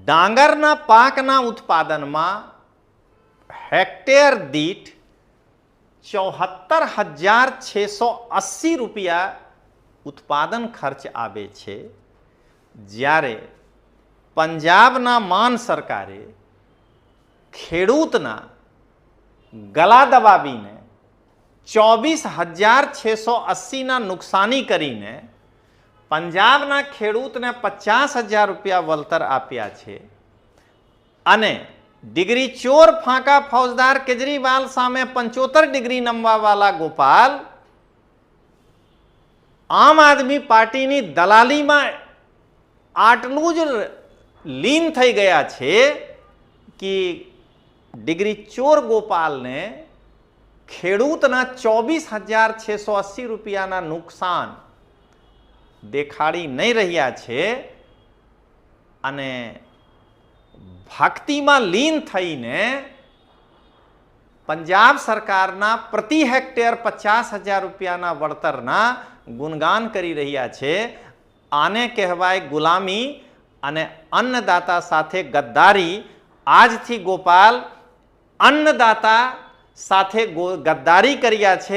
ડાંગરના પાકના ઉત્પાદનમાં હેક્ટેર દીઠ 74,680 રૂપિયા ઉત્પાદન ખર્ચ આવે છે, જ્યારે પંજાબના માન સરકારે ખેડૂતના ગળા દબાવીને 24,680ના નુકસાની કરીને પંજાબના ખેડૂતને 50,000 રૂપિયા વળતર આપ્યા છે અને ડિગ્રી ચોર ફાંકા ફૌજદાર કેજરીવાલ સામે 75 ડિગ્રી નમવાવાળા ગોપાલ આમ આદમી પાર્ટીની દલાલીમાં આટલું જ લીન થઈ ગયા છે કે ડિગ્રી ચોર ગોપાલને ખેડૂતના 24,680 રૂપિયાના નુકસાન દેખાડી નહીં રહ્યા છે અને ભક્તિમાં લીન થઈને પંજાબ સરકારના પ્રતિ હેક્ટેર 50,000 રૂપિયાના વળતરના ગુણગાન કરી રહ્યા છે. આને કહેવાય ગુલામી અને અન્નદાતા સાથે ગદ્દારી. આજથી ગોપાલ અન્નદાતા સાથે ગદ્દારી કર્યા છે.